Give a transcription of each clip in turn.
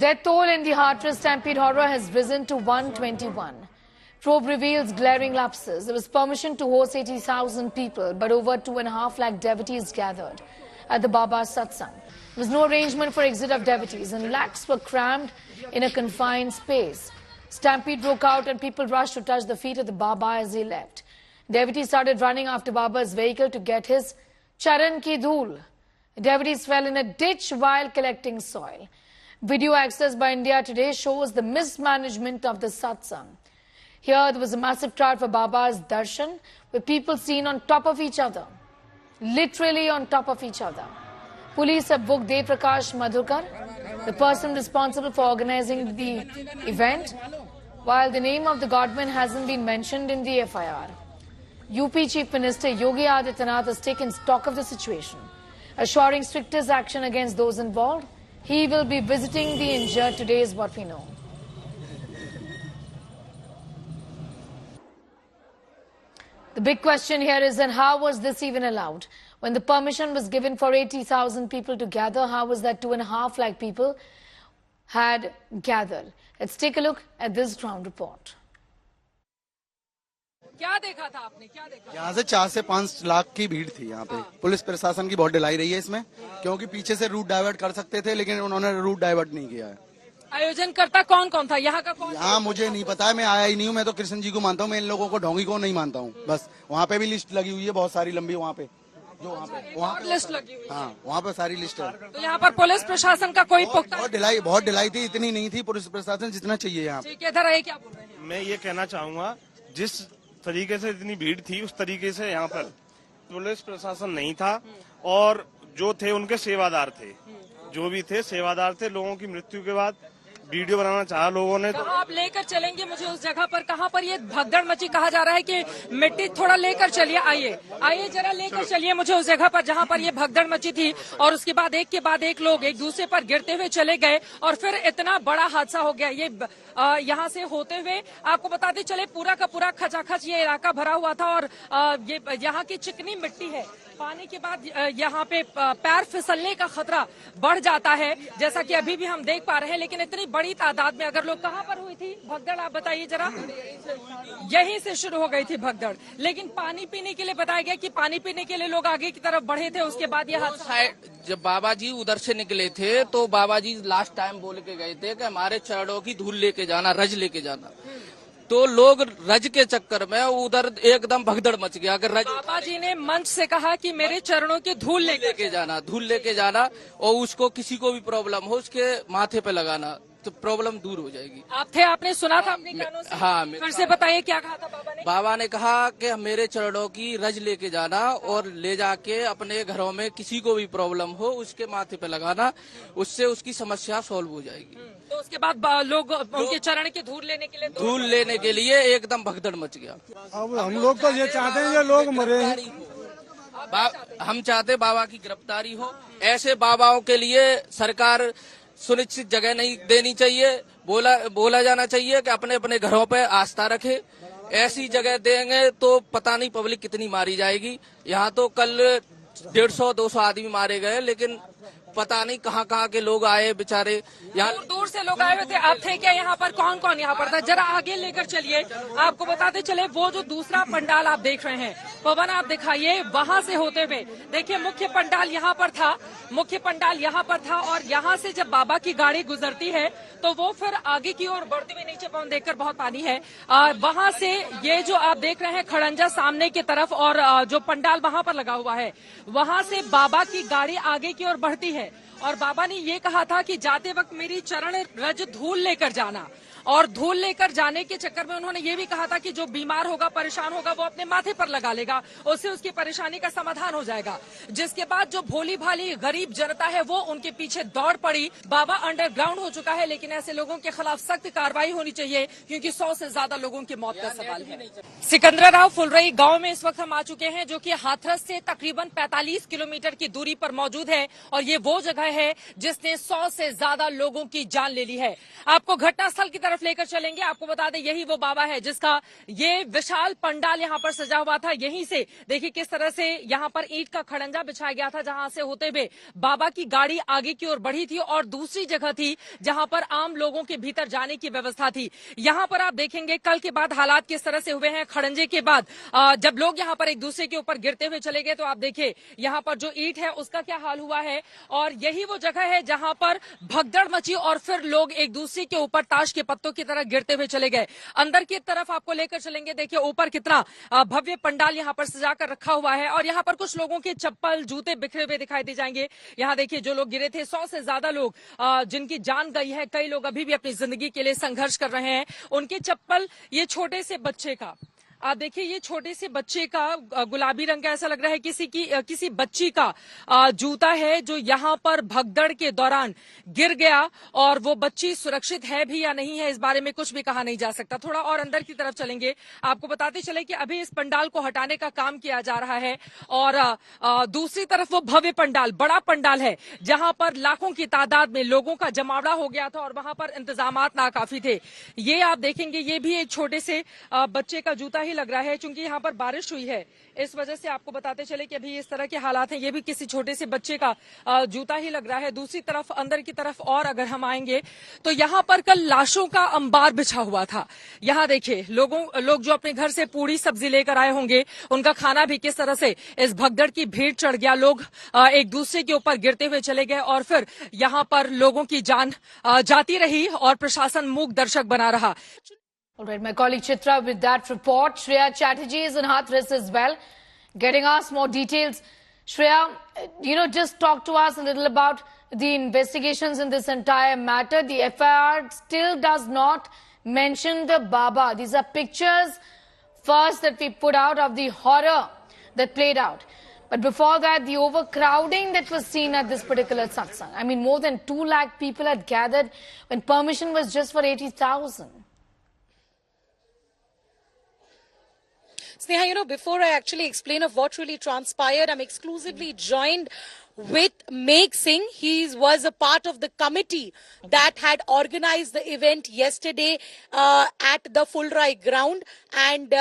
Death toll in the Hathras Stampede horror has risen to 121. Probe reveals glaring lapses. There was permission to host 80,000 people, but over 2.5 lakh devotees gathered at the Baba's satsang. There was no arrangement for exit of devotees, and lakhs were crammed in a confined space. Stampede broke out and people rushed to touch the feet of the Baba as he left. Devotees started running after Baba's vehicle to get his charan ki dhool. Devotees fell in a ditch while collecting soil. Video accessed by India Today shows the mismanagement of the satsang. Here there was a massive crowd for Baba's darshan, with people seen on top of each other. Literally on top of each other. Police have booked Dev Prakash Madhukar, the person responsible for organizing the event, while the name of the godman hasn't been mentioned in the FIR. UP Chief Minister Yogi Adityanath has taken stock of the situation, assuring strictest action against those involved. He will be visiting the injured today is what we know. The big question here is, and how was this even allowed? When the permission was given for 80,000 people to gather, how was that 2.5 lakh people had gathered? Let's take a look at this ground report. क्या देखा था आपने, क्या देखा? यहाँ से 4 से 5 लाख की भीड़ थी यहाँ पे। पुलिस प्रशासन की बहुत ढिलाई रही है इसमें, क्योंकि पीछे से रूट डाइवर्ट कर सकते थे, लेकिन उन्होंने रूट डाइवर्ट नहीं किया है। आयोजनकर्ता कौन कौन था, यहाँ का कौन? यहाँ मुझे नहीं पता है, मैं आया ही नहीं हूँ। मैं तो कृष्ण जी को मानता हूँ, मैं इन लोगों को ढोंगी को नहीं मानता हूँ। बस वहाँ पे भी लिस्ट लगी हुई है बहुत सारी लंबी, वहाँ पे जो वहाँ पे लिस्ट लगी हुई है। हाँ, वहाँ पे सारी लिस्ट है। तो यहाँ पर पुलिस प्रशासन का कोई पुख्ता? बहुत ढिलाई थी, इतनी नहीं थी पुलिस प्रशासन जितना चाहिए यहाँ। ठीक है, इधर आइए, क्या बोल रहे हैं? मैं ये कहना चाहूंगा, जिस तरीके से इतनी भीड़ थी उस तरीके से यहाँ पर पुलिस प्रशासन नहीं था, और जो थे उनके सेवादार थे, जो भी थे सेवादार थे। लोगों की मृत्यु के बाद वीडियो बनाना चाहा लोगों ने। तो आप लेकर चलेंगे मुझे उस जगह पर, कहाँ पर ये भगदड़ मची? कहा जा रहा है कि मिट्टी थोड़ा लेकर चलिए, आइए जरा लेकर चलिए मुझे उस जगह पर जहाँ पर ये भगदड़ मची थी, और उसके बाद एक के बाद एक लोग एक दूसरे पर गिरते हुए चले गए, और फिर इतना बड़ा हादसा हो गया। ये यहाँ से होते हुए आपको बताते चले, पूरा का पूरा खचाखच ये इलाका भरा हुआ था, और ये यहाँ की चिकनी मिट्टी है। पानी के बाद यहाँ पे पैर फिसलने का खतरा बढ़ जाता है, जैसा कि अभी भी हम देख पा रहे हैं। लेकिन इतनी बड़ी तादाद में अगर लोग, कहाँ पर हुई थी भगदड़, आप बताइए जरा। यहीं से शुरू हो गई थी भगदड़, लेकिन पानी पीने के लिए बताया गया कि पानी पीने के लिए लोग आगे की तरफ बढ़े थे। उसके बाद यह हादसा, जब बाबा जी उधर से निकले थे तो बाबा जी लास्ट टाइम बोल के गए थे कि हमारे चरणों की धूल लेके जाना, रज लेके जाना। तो लोग रज के चक्कर में उधर एकदम भगदड़ मच गया। अगर बाबा जी ने मंच से कहा कि मेरे चरणों की धूल लेके जाना, और उसको किसी को भी प्रॉब्लम हो उसके माथे पे लगाना, तो प्रॉब्लम दूर हो जाएगी। आप थे, आपने सुना था अपने कानों से? हाँ, फिर से बताइए क्या कहा था बाबा ने? बाबा ने कहा कि मेरे चरणों की रज लेके जाना, और ले जाके अपने घरों में किसी को भी प्रॉब्लम हो उसके माथे पे लगाना, उससे उसकी समस्या सॉल्व हो जाएगी। तो उसके बाद लोग उनके चरण की धूल लेने के लिए एकदम भगदड़ मच गया। अब हम लोग तो ये चाहते हैं ये लोग मरे। हम चाहते बाबा की गिरफ्तारी हो। ऐसे बाबाओं के लिए सरकार सुनिश्चित जगह नहीं देनी चाहिए। बोला जाना चाहिए कि अपने अपने घरों पे आस्था रखे। ऐसी जगह देंगे तो पता नहीं पब्लिक कितनी मारी जाएगी। यहाँ तो कल 150-200 आदमी मारे गए, लेकिन पता नहीं कहाँ कहाँ के लोग आए बेचारे। यहाँ दूर से लोग आए हुए थे। आप थे क्या यहाँ पर? कौन कौन यहाँ पर था? जरा आगे लेकर चलिए, आपको बताते चले। वो जो दूसरा पंडाल आप देख रहे हैं, पवन आप दिखाइए, वहाँ से होते हुए देखिए मुख्य पंडाल यहाँ पर था, और यहाँ से जब बाबा की गाड़ी गुजरती है तो वो फिर आगे की ओर बढ़ती हुई, नीचे पवन देखकर बहुत पानी है, वहाँ से ये जो आप देख रहे हैं खड़ंजा सामने की तरफ, और जो पंडाल वहाँ पर लगा हुआ है, वहाँ से बाबा की गाड़ी आगे की ओर बढ़ती है। और बाबा ने ये कहा था कि जाते वक्त मेरी चरण रज धूल लेकर जाना, और धूल लेकर जाने के चक्कर में उन्होंने ये भी कहा था कि जो बीमार होगा, परेशान होगा, वो अपने माथे पर लगा लेगा, उससे उसकी परेशानी का समाधान हो जाएगा। जिसके बाद जो भोली भाली गरीब जनता है वो उनके पीछे दौड़ पड़ी। बाबा अंडरग्राउंड हो चुका है, लेकिन ऐसे लोगों के खिलाफ सख्त कार्रवाई होनी चाहिए, क्योंकि 100 से ज्यादा लोगों की मौत का सवाल है। सिकंदराराव फुलरई गाँव में इस वक्त हम आ चुके हैं, जो की हाथरस से तकरीबन 45 किलोमीटर की दूरी पर मौजूद है, और ये वो जगह है जिसने 100 से ज्यादा लोगों की जान ले ली है। आपको घटनास्थल की तरफ लेकर चलेंगे। आपको बता दें यही वो बाबा है जिसका ये विशाल पंडाल यहाँ पर सजा हुआ था। यहीं से देखिए किस तरह से यहाँ पर ईंट का खड़ंजा बिछाया गया था, जहां से होते हुए बाबा की गाड़ी आगे की ओर बढ़ी थी और दूसरी जगह थी जहां पर आम लोगों के भीतर जाने की व्यवस्था थी। यहाँ पर आप देखेंगे कल के बाद हालात किस तरह से हुए हैं। खड़ंजे के बाद जब लोग यहाँ पर एक दूसरे के ऊपर गिरते हुए चले गए तो आप देखिए यहाँ पर जो ईंट है उसका क्या हाल हुआ है। और यही वो जगह है जहां पर भगदड़ मची और फिर लोग एक दूसरे के ऊपर ताश के पत्तों की तरह गिरते हुए चले गए। अंदर की तरफ आपको लेकर चलेंगे। देखिए ऊपर कितना भव्य पंडाल यहाँ पर सजा कर रखा हुआ है और यहाँ पर कुछ लोगों के चप्पल जूते बिखरे हुए दिखाई दे जाएंगे। यहाँ देखिए जो लोग गिरे थे 100 से ज्यादा लोग जिनकी जान गई है, कई लोग अभी भी अपनी जिंदगी के लिए संघर्ष कर रहे हैं। उनके चप्पल, ये छोटे से बच्चे का आप देखिए, ये छोटे से बच्चे का गुलाबी रंग का ऐसा लग रहा है किसी बच्ची का जूता है जो यहाँ पर भगदड़ के दौरान गिर गया और वो बच्ची सुरक्षित है भी या नहीं है इस बारे में कुछ भी कहा नहीं जा सकता। थोड़ा और अंदर की तरफ चलेंगे। आपको बताते चले कि अभी इस पंडाल को हटाने का काम किया जा रहा है और दूसरी तरफ वो भव्य पंडाल, बड़ा पंडाल है जहां पर लाखों की तादाद में लोगों का जमावड़ा हो गया था और वहां पर इंतजामात नाकाफी थे। ये आप देखेंगे ये भी एक छोटे से बच्चे का जूता ही लग रहा है। चूंकि यहाँ पर बारिश हुई है इस वजह से आपको बताते चले कि अभी इस तरह के हालात हैं। ये भी किसी छोटे से बच्चे का जूता ही लग रहा है। दूसरी तरफ अंदर की तरफ और अगर हम आएंगे तो यहाँ पर कल लाशों का अंबार बिछा हुआ था। यहाँ देखिए लोग जो अपने घर से पूरी सब्जी लेकर आए होंगे उनका खाना भी किस तरह से इस भगदड़ की भीड़ चढ़ गया। लोग एक दूसरे के ऊपर गिरते हुए चले गए और फिर यहाँ पर लोगों की जान जाती रही और प्रशासन मूक दर्शक बना रहा। All right, my colleague Chitra with that report. Shreya Chatterjee is in Hathras as well, getting us more details. Shreya, just talk to us a little about the investigations in this entire matter. The FIR still does not mention the Baba. These are pictures first that we put out of the horror that played out. But before that, the overcrowding that was seen at this particular satsang. I mean, more than 2 lakh people had gathered when permission was just for 80,000. Sneha, before I actually explain of what really transpired, I'm exclusively joined with Megh Singh. He was a part of the committee that had organized the event yesterday at the Fulrai ground. And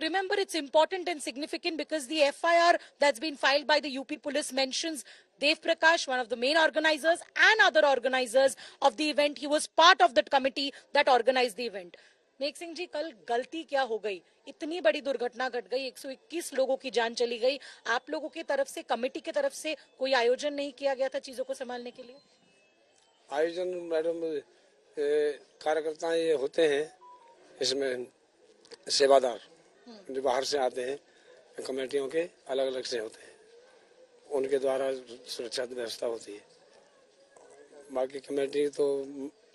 remember, it's important and significant because the FIR that's been filed by the UP police mentions Dev Prakash, one of the main organizers, and other organizers of the event. He was part of that committee that organized the event. मेघ सिंह जी, कल गलती क्या हो गई? इतनी बड़ी दुर्घटना घट गई, 121 लोगों की जान चली गई। आप लोगों की तरफ से, कमेटी की तरफ से कोई आयोजन नहीं किया गया था चीजों को संभालने के लिए? आयोजन मैडम कार्यकर्ता ये होते हैं, इसमें सेवादार जो बाहर से आते हैं, कमेटियों के अलग अलग से होते हैं, उनके द्वारा सुरक्षा व्यवस्था होती है। बाकी कमेटी तो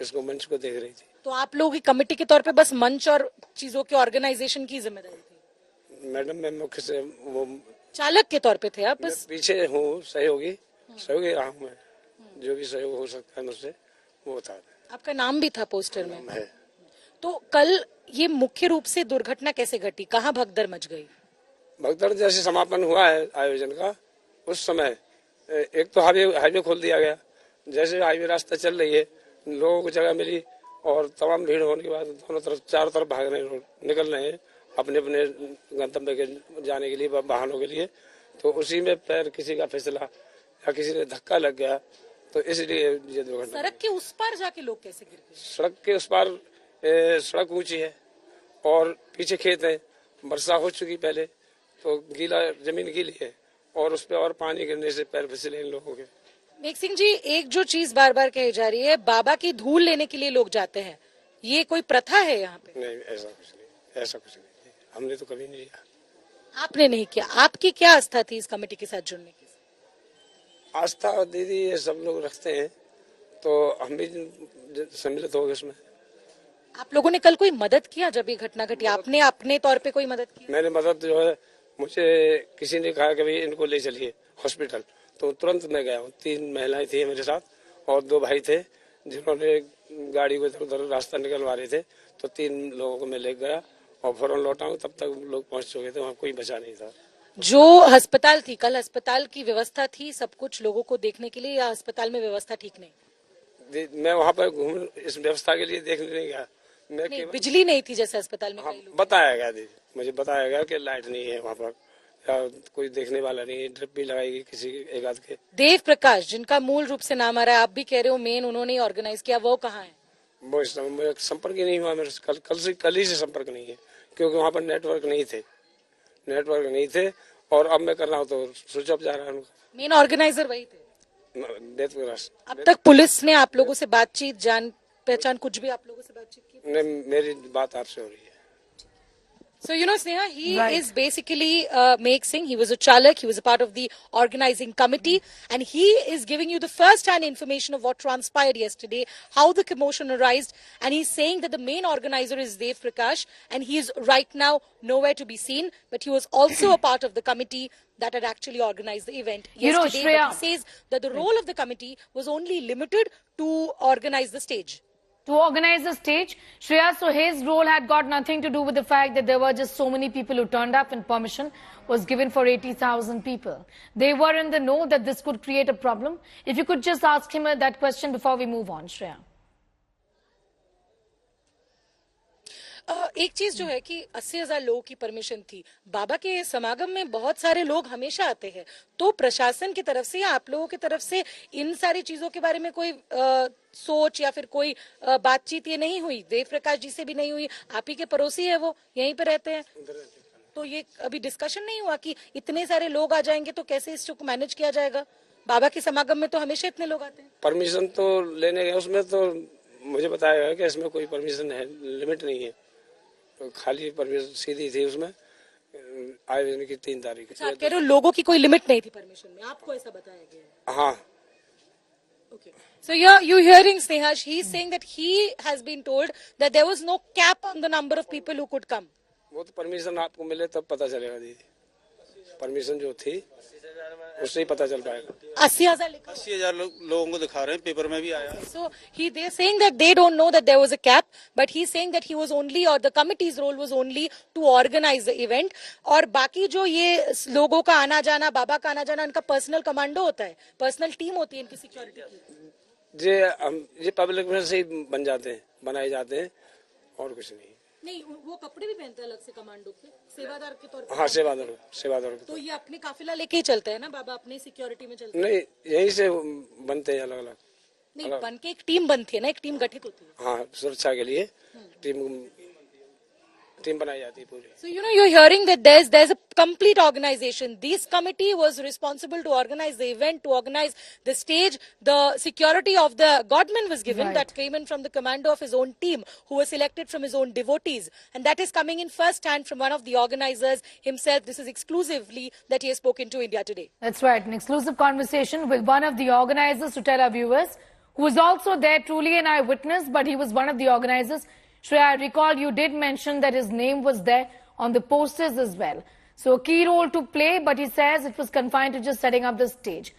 इसको मंच को देख रही थी। तो आप लोगों की कमेटी के तौर पे बस मंच और चीजों के ऑर्गेनाइजेशन की जिम्मेदारी थी? मैडम मैं मुख्य से वो चालक के तौर पे थे आप? बस पीछे हूँ, सहयोगी रहा हूँ मैं। जो भी सहयोग हो सकता है मुझसे वो बता दें। आपका नाम भी था पोस्टर में है। तो कल ये मुख्य रूप से दुर्घटना कैसे घटी? कहाँ भगदड़ मच गई? भगदड़ जैसे समापन हुआ है आयोजन का, उस समय एक तो हाईवे खोल दिया गया। जैसे हाईवे रास्ता चल रही है, लोगों को जगह मिली और तमाम भीड़ होने के बाद दोनों तरफ, चारों तरफ भाग रहे हैं, निकल रहे हैं अपने अपने गंतव्य के जाने के लिए, वाहनों के लिए। तो उसी में पैर किसी का फिसला या किसी ने धक्का लग गया, तो इसलिए ये दुर्घटना। सड़क के उस पार जाके लोग कैसे गिर गए? सड़क के उस पार सड़क ऊंची है और पीछे खेत है, वर्षा हो चुकी पहले, तो गीला जमीन गीली है और उस पर और पानी गिरने से पैर फिसले इन लोगों के। मेघ सिंह जी, एक जो चीज बार बार कही जा रही है, बाबा की धूल लेने के लिए लोग जाते हैं, ये कोई प्रथा है यहाँ पे? नहीं, ऐसा कुछ नहीं, हमने तो कभी नहीं किया। आपने नहीं किया? आपकी क्या आस्था थी इस कमेटी के साथ जुड़ने की? आस्था दीदी ये सब लोग रखते हैं, तो हम भी सम्मिलित हो गए उसमें। आप लोगों ने कल कोई मदद किया जब ये घटना घटी? आपने अपने तौर पे कोई मदद की? मैंने मदद जो है, मुझे किसी ने कहा कि भाई इनको ले चलिए हॉस्पिटल, तो तुरंत मैं गया हूँ। 3 महिलाएं थी मेरे साथ और 2 भाई थे जिन्होंने गाड़ी को इधर उधर रास्ता निकलवा रहे थे, तो 3 लोगों को मैं ले गया और फौरन लौटा हूँ। तब तक लोग पहुंच चुके थे, वहाँ कोई बचा नहीं था। जो अस्पताल थी कल, अस्पताल की व्यवस्था थी सब कुछ लोगों को देखने के लिए, या अस्पताल में व्यवस्था ठीक नहीं? मैं वहाँ पर घूम इस व्यवस्था के लिए देखने नहीं गया। मैं नहीं, केवल बिजली नहीं थी जैसे अस्पताल में हाँ, कई लोग। बताया गया दीदी, मुझे बताया गया कि लाइट नहीं है वहाँ पर, या कोई देखने वाला नहीं है, ड्रिप भी लगाएगी किसी एक आध के। देव प्रकाश जिनका मूल रूप से नाम आ रहा है, आप भी कह रहे हो मेन उन्होंने ऑर्गेनाइज किया, वो कहाँ है? वो इस समय मेरा संपर्क ही नहीं हुआ मेरे से, कल ही से संपर्क नहीं है, क्योंकि वहाँ पर नेटवर्क नहीं थे और अब मैं कर रहा हूँ तो स्विच ऑफ जा रहा है उनका। मेन ऑर्गेनाइजर वही थे। देव प्रकाश। अब तक पुलिस ने आप लोगों से बातचीत, जान पहचान कुछ भी आप लोगों से बातचीत की? मेरी बात आपसे हो रही है। So, you know, Sneha, he Right. is basically Meg Singh. He was a chalak. He was a part of the organizing committee. And he is giving you the first-hand information of what transpired yesterday, how the commotion arose. And he's saying that the main organizer is Dev Prakash. And he is right now nowhere to be seen. But he was also a part of the committee that had actually organized the event You know, yesterday. Shreya- But he says that the role of the committee was only limited to organize the stage. To organize the stage, Shreya, so his role had got nothing to do with the fact that there were just so many people who turned up and permission was given for 80,000 people. They were in the know that this could create a problem. If you could just ask him that question before we move on, Shreya. एक चीज जो है कि 80,000 लोगों की permission थी। बाबा के समागम में बहुत सारे लोग हमेशा आते हैं, तो प्रशासन की तरफ से या आप लोगों की तरफ से इन सारी चीजों के बारे में कोई सोच या फिर कोई बातचीत ये नहीं हुई? देव प्रकाश जी से भी नहीं हुई, आप ही के पड़ोसी है, वो यहीं पे रहते हैं, तो ये अभी डिस्कशन नहीं हुआ कि इतने सारे लोग आ जाएंगे तो कैसे इसको मैनेज किया जाएगा? बाबा के समागम में तो हमेशा इतने लोग आते हैं। परमिशन तो लेने गए, उसमें तो मुझे बताया गया कि इसमें कोई परमिशन है, लिमिट नहीं है, तो खाली परमिशन सीधी थी उसमें आयोजन की 3 तारीख। अच्छा, आप कह रहे हो लोगों की कोई लिमिट नहीं थी परमिशन में, आपको ऐसा बताया गया है? हाँ। Okay. So you're hearing Sneha, he's saying that he has been told that there was no cap on the number of people who could come. वो तो परमिशन आपको मिले तब पता चलेगा दीदी, परमिशन जो थी उससे ही पता चल पाएगा। 80,000 लिखा। 80,000 लोगों को दिखा रहे हैं, पेपर में भी आया। So they're saying that they don't know that there was a cap, but he's saying that he was only, or the committee's role was only to organize the event. और बाकी जो ये लोगों का आना जाना, बाबा का आना जाना, इनका पर्सनल कमांडो होता है, पर्सनल टीम होती है इनकी सिक्योरिटी की। ये पब्लिक में से ही बनाए जाते हैं और कुछ नहीं। नहीं, वो कपड़े भी पहनते हैं अलग से कमांडो के, सेवादार के तौर पर। हाँ, सेवादार तो ये अपने काफिला लेके ही चलते हैं ना बाबा, अपने सिक्योरिटी में चलते हैं? नहीं, यहीं से बनते हैं अलग अलग। नहीं, बन के एक टीम बनती है ना, एक टीम गठित होती है। हाँ, सुरक्षा के लिए टीम बनाई जाती है पूरी। So you're hearing that there's a complete organization. This committee was responsible to organize the event, to organize the stage. The security of the godman was given, Right. that came in from the commander of his own team, who was selected from his own devotees, and that is coming in first hand from one of the organizers himself. This is exclusively that he has spoken to India Today. That's right, an exclusive conversation with one of the organizers to tell our viewers, who was also there, truly an eyewitness, but he was one of the organizers. Shreya, I recall you did mention that his name was there on the posters as well. So a key role to play, but he says it was confined to just setting up the stage.